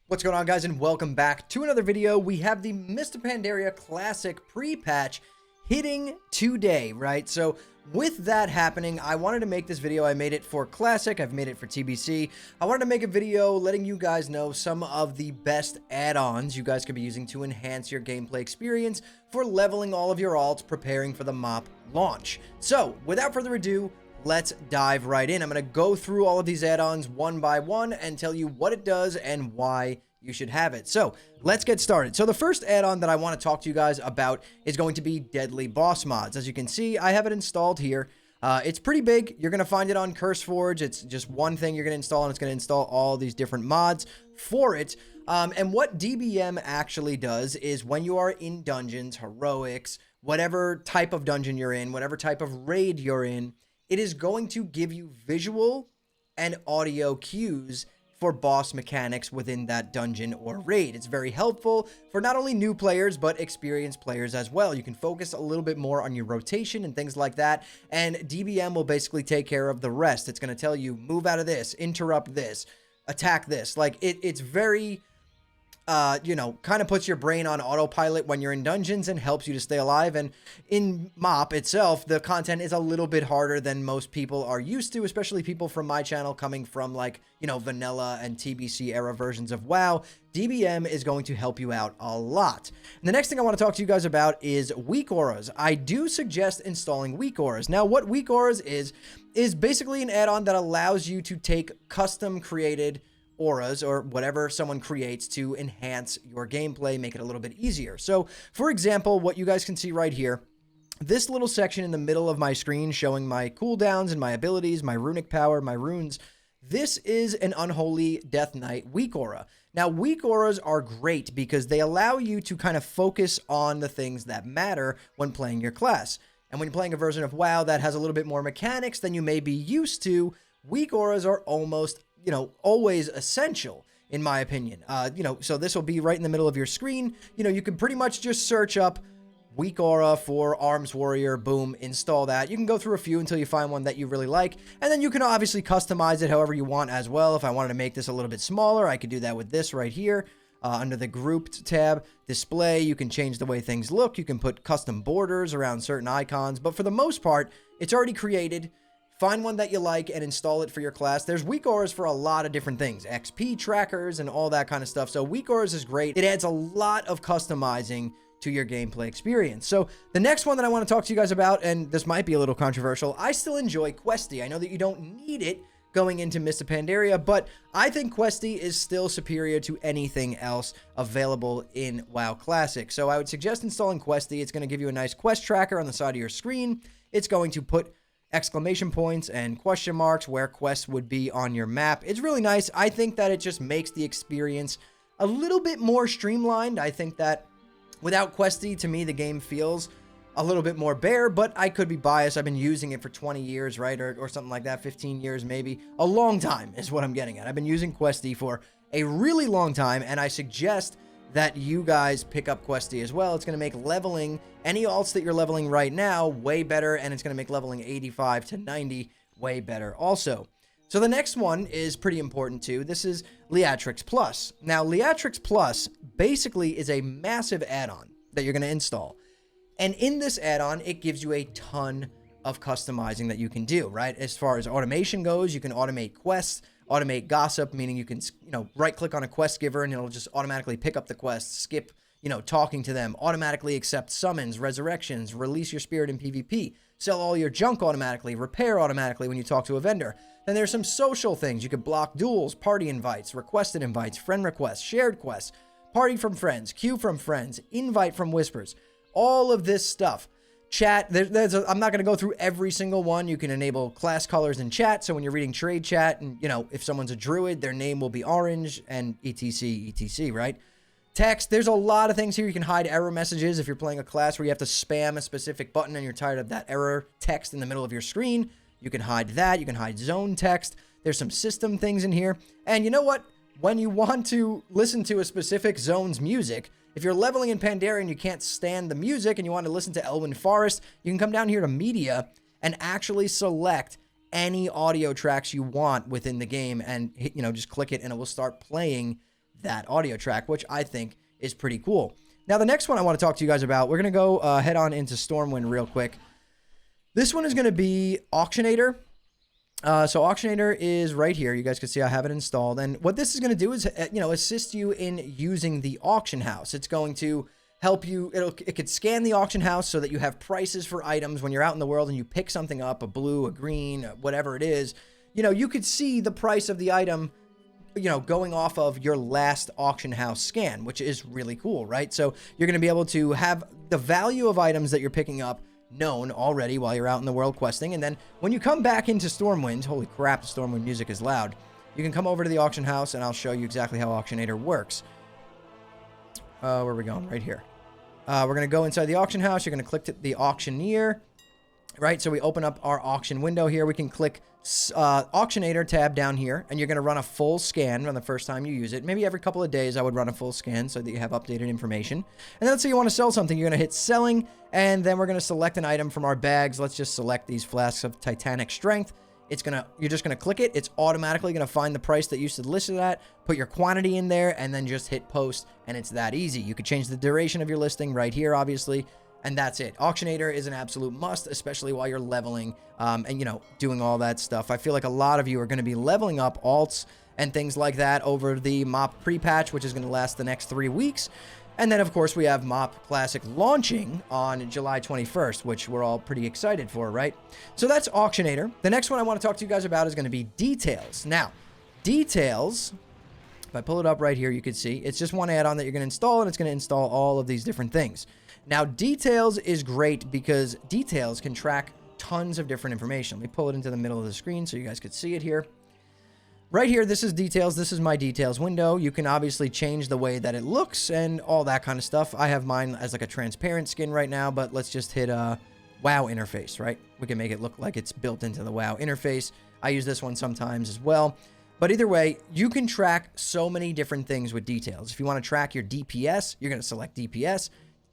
What's going on, guys, and welcome back to another video. We have the Mr. Pandaria Classic pre-patch hitting today, right? So with that happening, I wanted to make this video. I made it for Classic, I've made it for TBC. I wanted to make a video letting you guys know some of the best add-ons you guys could be using to enhance your gameplay experience for leveling all of your alts, preparing for the MOP launch. So without further ado, let's dive right in. I'm going to go through all of these add-ons one by one and tell you what it does and why you should have it. So let's get started. So the first add-on that I want to talk to you guys about is going to be Deadly Boss Mods. As you can see, I have it installed here. It's pretty big. You're going to find it on CurseForge. It's just one thing you're going to install, and it's going to install all these different mods for it. And what DBM actually does is when you are in dungeons, heroics, whatever type of dungeon you're in, whatever type of raid you're in, it is going to give you visual and audio cues for boss mechanics within that dungeon or raid. It's very helpful for not only new players, but experienced players as well. You can focus a little bit more on your rotation and things like that, and DBM will basically take care of the rest. It's going to tell you, move out of this, interrupt this, attack this. Like, it's very... you know, kind of puts your brain on autopilot when you're in dungeons and helps you to stay alive. And in MOP itself, the content is a little bit harder than most people are used to, especially people from my channel coming from, like, you know, vanilla and TBC era versions of WoW. DBM is going to help you out a lot. And the next thing I want to talk to you guys about is weak auras. I do suggest installing weak auras. Now, what weak auras is basically an add-on that allows you to take custom created auras or whatever someone creates to enhance your gameplay, make it a little bit easier. So for example, what you guys can see right here, this little section in the middle of my screen showing my cooldowns and my abilities, my runic power, my runes, this is an Unholy Death Knight weak aura. Now, weak auras are great because they allow you to kind of focus on the things that matter when playing your class. And when you're playing a version of WoW that has a little bit more mechanics than you may be used to, weak auras are almost, you know, always essential, in my opinion. You know, so this will be right in the middle of your screen. You know, you can pretty much just search up weak aura for Arms Warrior, boom, install that. You can go through a few until you find one that you really like, and then you can obviously customize it however you want as well. If I wanted to make this a little bit smaller, I could do that with this right here. Under the grouped tab, display, you can change the way things look. You can put custom borders around certain icons, but for the most part, it's already created. Find one that you like and install it for your class. There's weak auras for a lot of different things, XP trackers and all that kind of stuff. So weak auras is great. It adds a lot of customizing to your gameplay experience. So the next one that I want to talk to you guys about, and this might be a little controversial, I still enjoy Questy. I know that you don't need it going into Mr. Pandaria, but I think Questy is still superior to anything else available in WoW Classic. So I would suggest installing Questy. It's going to give you a nice quest tracker on the side of your screen. It's going to put exclamation points and question marks where quests would be on your map. It's really nice. I think that it just makes the experience a little bit more streamlined. I think that without Questy, to me, the game feels a little bit more bare, but I could be biased. I've been using it for 20 years, right? Or something like that, 15 years maybe. A long time is what I'm getting at. I've been using Questy for a really long time, and I suggest that you guys pick up Questy as well. It's going to make leveling any alts that you're leveling right now way better, and it's going to make leveling 85 to 90 way better also. So the next one is pretty important too. This is Leatrix Plus. Now, Leatrix Plus basically is a massive add-on that you're going to install. And in this add-on, it gives you a ton of customizing that you can do, right? As far as automation goes, you can automate quests, automate gossip, meaning you can, you know, right-click on a quest giver and it'll just automatically pick up the quest, skip, you know, talking to them, automatically accept summons, resurrections, release your spirit in PvP, sell all your junk automatically, repair automatically when you talk to a vendor. Then there's some social things. You could block duels, party invites, requested invites, friend requests, shared quests, party from friends, queue from friends, invite from whispers, all of this stuff. Chat, I'm not going to go through every single one. You can enable class colors in chat, so when you're reading trade chat, and, you know, if someone's a druid, their name will be orange, and etc, right? Text, there's a lot of things here. You can hide error messages if you're playing a class where you have to spam a specific button and you're tired of that error text in the middle of your screen. You can hide that. You can hide zone text. There's some system things in here. And you know what? When you want to listen to a specific zone's music, if you're leveling in Pandaria and you can't stand the music and you want to listen to Elwyn Forest, you can come down here to Media and actually select any audio tracks you want within the game and, you know, just click it and it will start playing that audio track, which I think is pretty cool. Now, the next one I want to talk to you guys about, we're going to go head on into Stormwind real quick. This one is going to be Auctionator. So Auctionator is right here. You guys can see I have it installed. And what this is going to do is, assist you in using the auction house. It's going to help you. It could scan the auction house so that you have prices for items when you're out in the world and you pick something up, a blue, a green, whatever it is. You could see the price of the item, going off of your last auction house scan, which is really cool, right? So you're going to be able to have the value of items that you're picking up known already while you're out in the world questing. And then when you come back into Stormwind, holy crap, the Stormwind music is loud. You can come over to the auction house and I'll show you exactly how Auctionator works. Where are we going? Right here. We're going to go inside the auction house. You're going to click the auctioneer, right? So we open up our auction window here. We can click Auctionator tab down here, and you're going to run a full scan on the first time you use it. Maybe every couple of days I would run a full scan so that you have updated information. And then let's say you want to sell something. You're going to hit selling, and then we're going to select an item from our bags. Let's just select these flasks of Titanic Strength. You're just going to click it. It's automatically going to find the price that you should list it at, put your quantity in there, and then just hit post, and it's that easy. You could change the duration of your listing right here, obviously. And that's it. Auctionator is an absolute must, especially while you're leveling and, doing all that stuff. I feel like a lot of you are going to be leveling up alts and things like that over the MOP pre-patch, which is going to last the next 3 weeks. And then, of course, we have MOP Classic launching on July 21st, which we're all pretty excited for, right? So that's Auctionator. The next one I want to talk to you guys about is going to be Details. Now, Details, if I pull it up right here, you can see it's just one add-on that you're going to install, and it's going to install all of these different things. Now, Details is great because Details can track tons of different information. Let me pull it into the middle of the screen so you guys could see it here. Right here, this is Details. This is my Details window. You can obviously change the way that it looks and all that kind of stuff. I have mine as like a transparent skin right now, but let's just hit a WoW interface, right? We can make it look like it's built into the WoW interface. I use this one sometimes as well. But either way, you can track so many different things with Details. If you want to track your DPS, you're going to select DPS.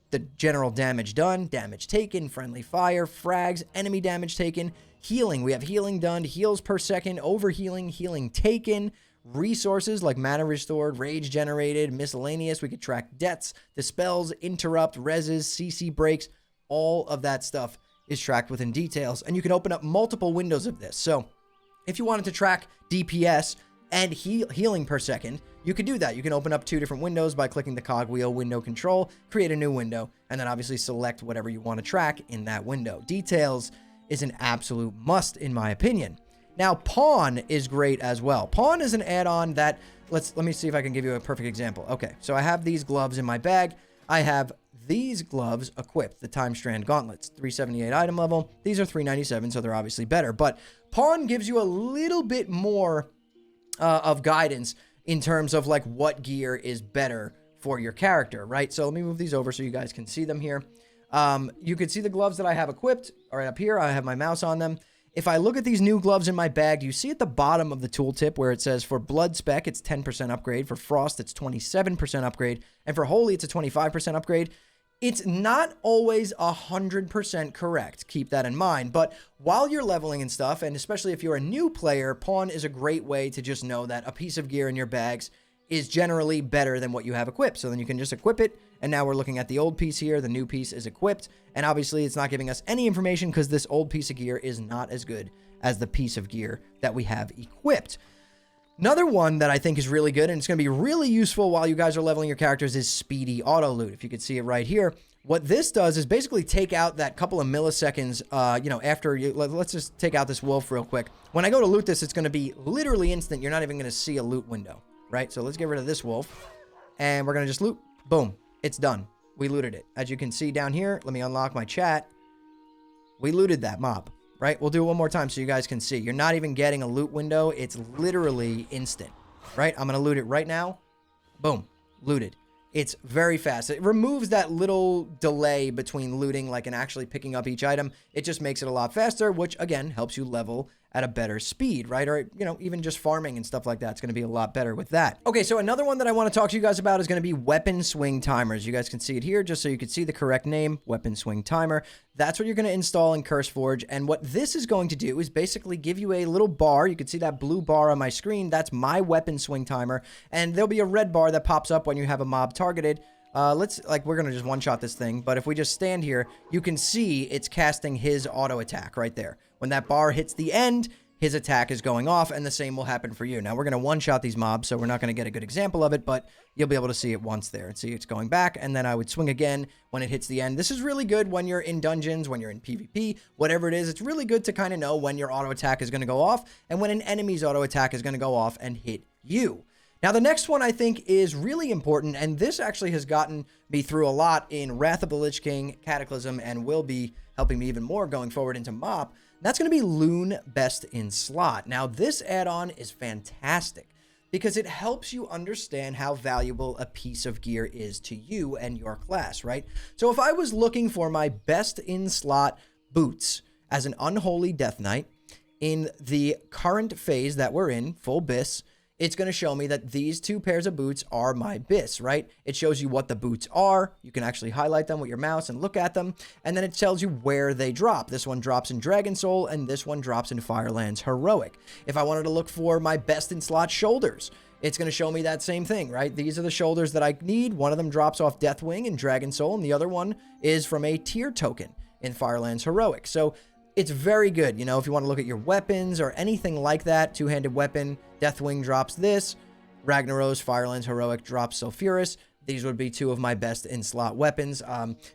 The general damage done, damage taken, friendly fire, frags, enemy damage taken, healing. We have healing done, heals per second, overhealing, healing taken, resources like mana restored, rage generated, miscellaneous. We could track deaths, dispels, interrupt, reses, CC breaks. All of that stuff is tracked within Details. And you can open up multiple windows of this. So if you wanted to track DPS and healing per second, you could do that. You can open up 2 different windows by clicking the cogwheel window control, create a new window, and then obviously select whatever you want to track in that window. Details is an absolute must in my opinion. Now, Pawn is great as well. Pawn is an add-on that, let me see if I can give you a perfect example. Okay, so I have these gloves in my bag. I have these gloves equipped, the Time Strand Gauntlets, 378 item level. These are 397, so they're obviously better. But Pawn gives you a little bit more of guidance in terms of like what gear is better for your character, right? So let me move these over so you guys can see them here. You can see the gloves that I have equipped right up here. I have my mouse on them. If I look at these new gloves in my bag, do you see at the bottom of the tooltip where it says for Blood Spec, it's 10% upgrade. For Frost, it's 27% upgrade. And for Holy, it's a 25% upgrade. It's not always 100% correct. Keep that in mind. But while you're leveling and stuff, and especially if you're a new player, Pawn is a great way to just know that a piece of gear in your bags is generally better than what you have equipped. So then you can just equip it. And now we're looking at the old piece here. The new piece is equipped. And obviously it's not giving us any information because this old piece of gear is not as good as the piece of gear that we have equipped. Another one that I think is really good, and it's going to be really useful while you guys are leveling your characters, is Speedy Auto Loot. If you could see it right here, what this does is basically take out that couple of milliseconds, after you, let's just take out this wolf real quick. When I go to loot this, it's going to be literally instant. You're not even going to see a loot window, right? So let's get rid of this wolf, and we're going to just loot. Boom. It's done. We looted it. As you can see down here, let me unlock my chat. We looted that mob. Right? We'll do it one more time so you guys can see. You're not even getting a loot window. It's literally instant. Right? I'm going to loot it right now. Boom. Looted. It's very fast. It removes that little delay between looting and actually picking up each item. It just makes it a lot faster, which again helps you level at a better speed, right? Or, you know, even just farming and stuff like that, it's going to be a lot better with that. Okay, so another one that I want to talk to you guys about is going to be weapon swing timers. You guys can see it here just so you can see the correct name, weapon swing timer. That's what you're going to install in CurseForge. And what this is going to do is basically give you a little bar. You can see that blue bar on my screen. That's my weapon swing timer. And there'll be a red bar that pops up when you have a mob targeted. We're going to just one-shot this thing, but if we just stand here, you can see it's casting his auto attack right there. When that bar hits the end, his attack is going off, and the same will happen for you. Now, we're going to one-shot these mobs, so we're not going to get a good example of it, but you'll be able to see it once there. And see it's going back, and then I would swing again when it hits the end. This is really good when you're in dungeons, when you're in PvP, whatever it is. It's really good to kind of know when your auto attack is going to go off, and when an enemy's auto attack is going to go off and hit you. Now, the next one I think is really important, and this actually has gotten me through a lot in Wrath of the Lich King, Cataclysm, and will be helping me even more going forward into MOP. That's going to be Loon Best in Slot. Now, this add-on is fantastic because it helps you understand how valuable a piece of gear is to you and your class, right? So if I was looking for my best in slot boots as an Unholy Death Knight in the current phase that we're in, full BIS, it's going to show me that these two pairs of boots are my BIS, right? It shows you what the boots are. You can actually highlight them with your mouse and look at them. And then it tells you where they drop. This one drops in Dragon Soul, and this one drops in Firelands Heroic. If I wanted to look for my best in slot shoulders, it's going to show me that same thing, right? These are the shoulders that I need. One of them drops off Deathwing in Dragon Soul, and the other one is from a tier token in Firelands Heroic. So it's very good, you know, if you want to look at your weapons or anything like that. Two-handed weapon, Deathwing drops this. Ragnaros, Firelands Heroic drops Sulfurous. These would be two of my best in-slot weapons.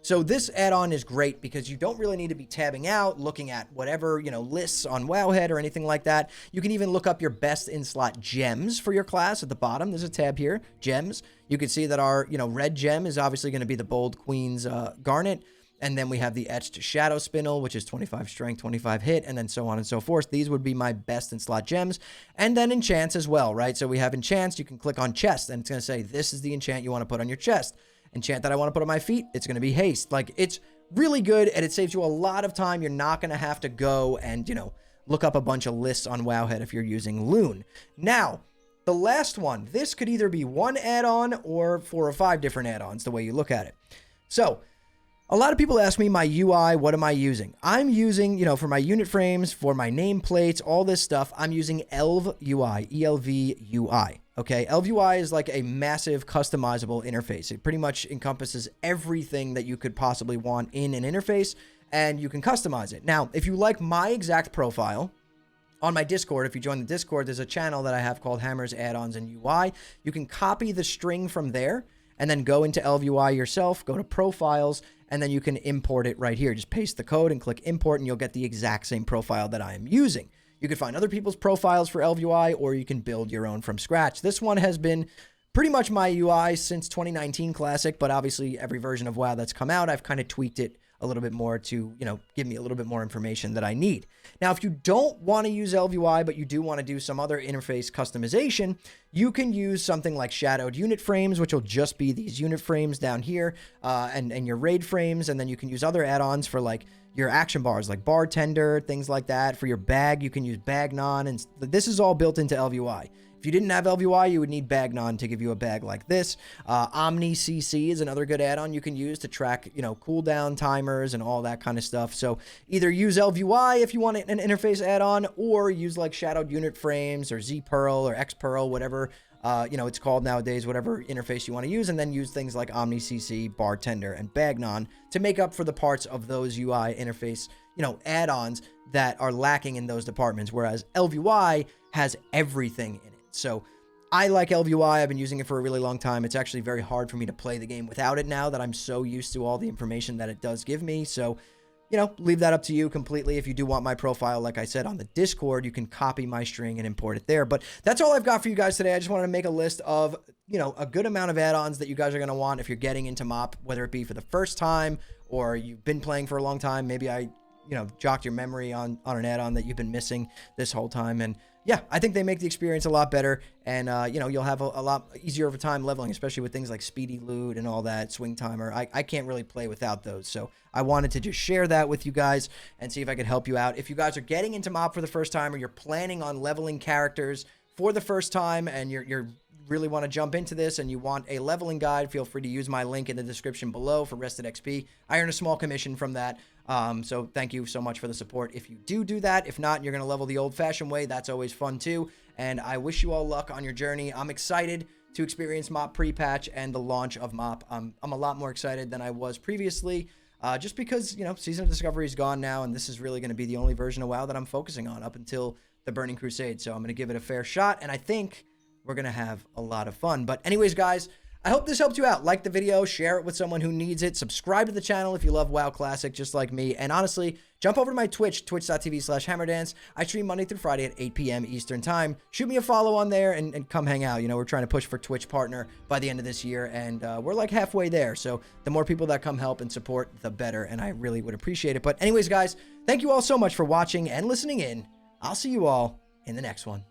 So this add-on is great because you don't really need to be tabbing out, looking at whatever, you know, lists on Wowhead or anything like that. You can even look up your best in-slot gems for your class at the bottom. There's a tab here, gems. You can see that our, you know, red gem is obviously going to be the Bold Queen's Garnet. And then we have the Etched Shadow Spindle, which is 25 strength, 25 hit, and then so on and so forth. These would be my best in slot gems. And then enchants as well, right? So we have enchants. You can click on chest, and it's going to say, this is the enchant you want to put on your chest. Enchant that I want to put on my feet, it's going to be haste. Like, it's really good, and it saves you a lot of time. You're not going to have to go and, you know, look up a bunch of lists on Wowhead if you're using Loon. Now, the last one, this could either be one add-on or 4 or 5 different add-ons, the way you look at it. So a lot of people ask me my UI, what am I using? I'm using, you know, for my unit frames, for my nameplates, all this stuff, I'm using Elv UI, ELV UI. Okay, Elv UI is like a massive customizable interface. It pretty much encompasses everything that you could possibly want in an interface, and you can customize it. Now, if you like my exact profile, on my Discord, if you join the Discord, there's a channel that I have called Hammers, Add-ons, and UI. You can copy the string from there, and then go into Elv UI yourself, go to Profiles, and then you can import it right here. Just paste the code and click import, and you'll get the exact same profile that I am using. You can find other people's profiles for Elv UI, or you can build your own from scratch. This one has been pretty much my UI since 2019 Classic, but obviously every version of WoW that's come out, I've kind of tweaked it a little bit more to, you know, give me a little bit more information that I need. Now, if you don't want to use Elv UI, but you do want to do some other interface customization, you can use something like shadowed unit frames, which will just be these unit frames down here, and your raid frames, and then you can use other add-ons for like your action bars, like bartender, things like that. For your bag, you can use Bagnon, and this is all built into Elv UI. If you didn't have Elv UI, you would need Bagnon to give you a bag like this. Omni CC is another good add-on you can use to track, you know, cooldown timers and all that kind of stuff. So either use Elv UI if you want an interface add-on, or use like shadowed unit frames or Z-Pearl or X-Pearl, whatever, you know, it's called nowadays, whatever interface you want to use, and then use things like Omni CC, Bartender, and Bagnon to make up for the parts of those UI interface, you know, add-ons that are lacking in those departments, whereas Elv UI has everything in it. So I like Elv UI. I've been using it for a really long time. It's actually very hard for me to play the game without it now that I'm so used to all the information that it does give me. So, you know, leave that up to you completely. If you do want my profile, like I said, on the Discord, you can copy my string and import it there. But that's all I've got for you guys today. I just wanted to make a list of, you know, a good amount of add-ons that you guys are going to want if you're getting into MOP, whether it be for the first time or you've been playing for a long time. Maybe I, you know, jogged your memory on an add-on that you've been missing this whole time. And yeah, I think they make the experience a lot better, and you know, you'll have a lot easier over time leveling, especially with things like speedy loot and all that, swing timer. I can't really play without those, so I wanted to just share that with you guys and see if I could help you out. If you guys are getting into MOP for the first time, or you're planning on leveling characters for the first time, and you're really want to jump into this and you want a leveling guide, feel free to use my link in the description below for Rested XP. I earn a small commission from that. So thank you so much for the support if you do that. If not, you're going to level the old-fashioned way. That's always fun too. And I wish you all luck on your journey. I'm excited to experience MOP pre-patch and the launch of MOP. I'm a lot more excited than I was previously, just because, you know, Season of Discovery is gone now, and this is really going to be the only version of WoW that I'm focusing on up until the Burning Crusade. So I'm going to give it a fair shot, and I think we're going to have a lot of fun. But anyways, guys, I hope this helped you out. Like the video, share it with someone who needs it. Subscribe to the channel if you love WoW Classic just like me. And honestly, jump over to my Twitch, twitch.tv/hammerdance. I stream Monday through Friday at 8 p.m. Eastern Time. Shoot me a follow on there and come hang out. You know, we're trying to push for Twitch partner by the end of this year, and we're like halfway there. So the more people that come help and support, the better, and I really would appreciate it. But anyways, guys, thank you all so much for watching and listening in. I'll see you all in the next one.